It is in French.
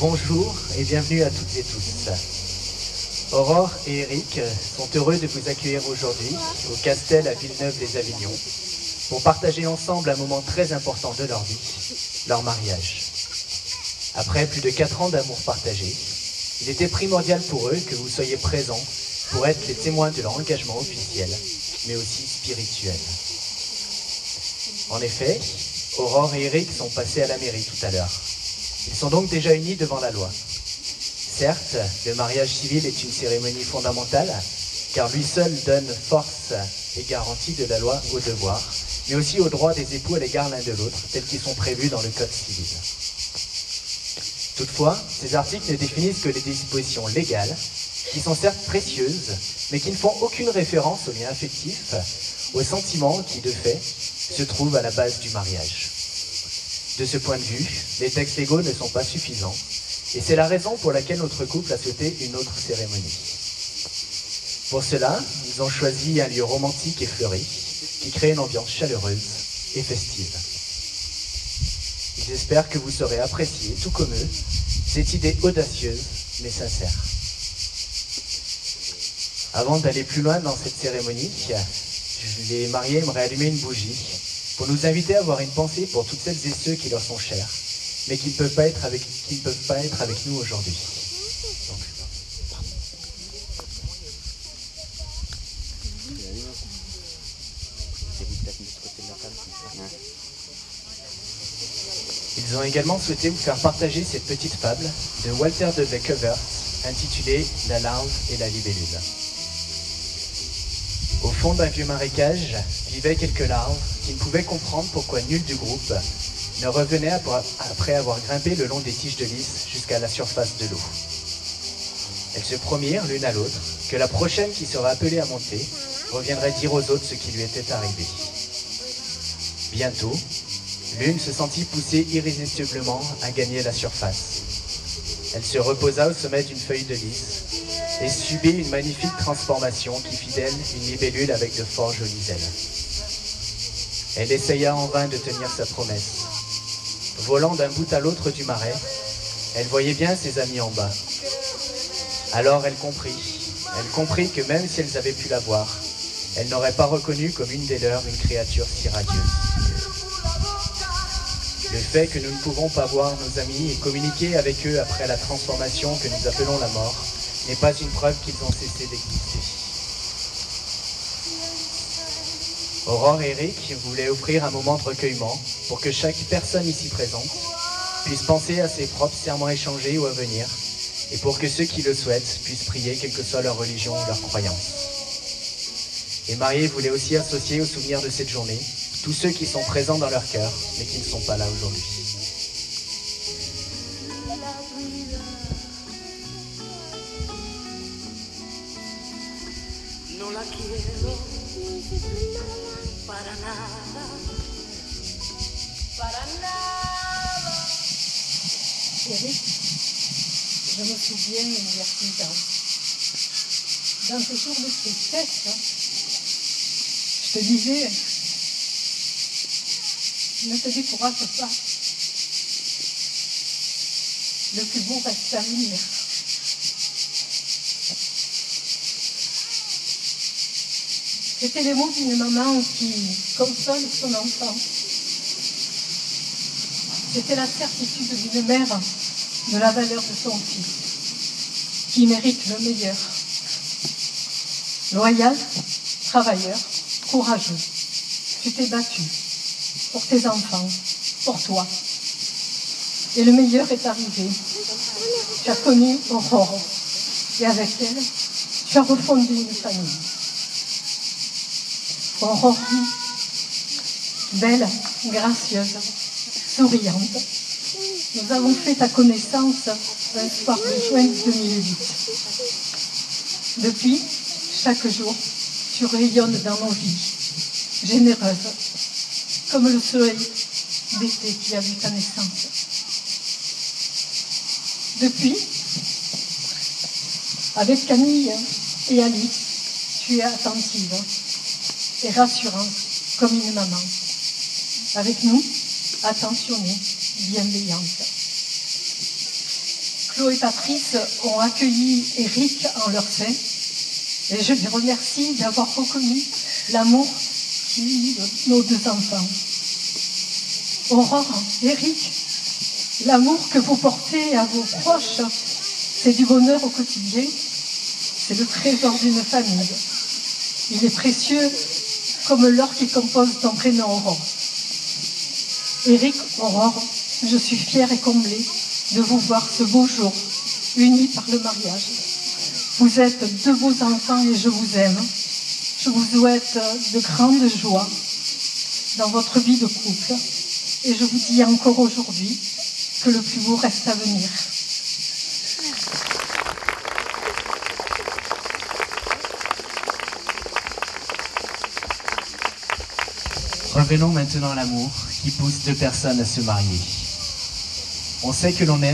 Bonjour et bienvenue à toutes et tous. Aurore et Eric sont heureux de vous accueillir aujourd'hui au Castel à Villeneuve-les-Avignon pour partager ensemble un moment très important de leur vie, leur mariage. Après plus de 4 ans d'amour partagé, il était primordial pour eux que vous soyez présents pour être les témoins de leur engagement officiel, mais aussi spirituel. En effet, Aurore et Eric sont passés à la mairie tout à l'heure. Ils sont donc déjà unis devant la loi. Certes, le mariage civil est une cérémonie fondamentale, car lui seul donne force et garantie de la loi aux devoirs, mais aussi aux droits des époux à l'égard l'un de l'autre, tels qu'ils sont prévus dans le Code civil. Toutefois, ces articles ne définissent que les dispositions légales, qui sont certes précieuses, mais qui ne font aucune référence aux liens affectifs, aux sentiments qui, de fait, se trouvent à la base du mariage. De ce point de vue, les textes légaux ne sont pas suffisants, et c'est la raison pour laquelle notre couple a souhaité une autre cérémonie. Pour cela, ils ont choisi un lieu romantique et fleuri, qui crée une ambiance chaleureuse et festive. Ils espèrent que vous saurez apprécier, tout comme eux, cette idée audacieuse mais sincère. Avant d'aller plus loin dans cette cérémonie, les mariés aimeraient allumer une bougie pour nous inviter à avoir une pensée pour toutes celles et ceux qui leur sont chers, mais qui ne peuvent pas être avec nous aujourd'hui. Ils ont également souhaité vous faire partager cette petite fable de Walter de Covert intitulée « La larve et la libellule ». Au fond d'un vieux marécage vivaient quelques larves qui ne pouvaient comprendre pourquoi nul du groupe ne revenait après avoir grimpé le long des tiges de lys jusqu'à la surface de l'eau. Elles se promirent l'une à l'autre que la prochaine qui serait appelée à monter reviendrait dire aux autres ce qui lui était arrivé. Bientôt, l'une se sentit pousser irrésistiblement à gagner la surface. Elle se reposa au sommet d'une feuille de lys et subit une magnifique transformation qui fit d'elle une libellule avec de fort jolies ailes. Elle essaya en vain de tenir sa promesse. Volant d'un bout à l'autre du marais, elle voyait bien ses amis en bas. Alors elle comprit que même si elles avaient pu la voir, elle n'aurait pas reconnu comme une des leurs une créature si radieuse. Le fait que nous ne pouvons pas voir nos amis et communiquer avec eux après la transformation que nous appelons la mort n'est pas une preuve qu'ils ont cessé d'exister. Aurore et Eric voulaient offrir un moment de recueillement pour que chaque personne ici présente puisse penser à ses propres serments échangés ou à venir, et pour que ceux qui le souhaitent puissent prier, quelle que soit leur religion ou leur croyance. Les mariés voulaient aussi associer au souvenir de cette journée tous ceux qui sont présents dans leur cœur, mais qui ne sont pas là aujourd'hui. No la quiero para nada, para nada. Eric, je me souviens il y a 6 ans. Dans ce jour de tristesse, je te disais, ne te décourage pas. Le plus beau reste à venir. C'était les mots d'une maman qui console son enfant. C'était la certitude d'une mère de la valeur de son fils, qui mérite le meilleur. Loyal, travailleur, courageux. Tu t'es battu pour tes enfants, pour toi. Et le meilleur est arrivé. Tu as connu Aurore. Et avec elle, tu as refondé une famille. Aurore, belle, gracieuse, souriante. Nous avons fait ta connaissance un soir de juin 2008. Depuis, chaque jour, tu rayonnes dans nos vies, généreuse, comme le soleil d'été qui a vu ta naissance. Depuis, avec Camille et Alice, tu es attentive et rassurante comme une maman. Avec nous, attentionnée, bienveillante. Chloé et Patrice ont accueilli Eric en leur sein et je les remercie d'avoir reconnu l'amour qui unit nos deux enfants. Aurore, Eric, l'amour que vous portez à vos proches, c'est du bonheur au quotidien, c'est le trésor d'une famille. Il est précieux comme l'or qui compose ton prénom Aurore. Eric, Aurore, je suis fière et comblée de vous voir ce beau jour, unis par le mariage. Vous êtes deux beaux enfants et je vous aime. Je vous souhaite de grandes joies dans votre vie de couple. Et je vous dis encore aujourd'hui que le plus beau reste à venir. Revenons maintenant à l'amour qui pousse deux personnes à se marier. On sait que l'on aime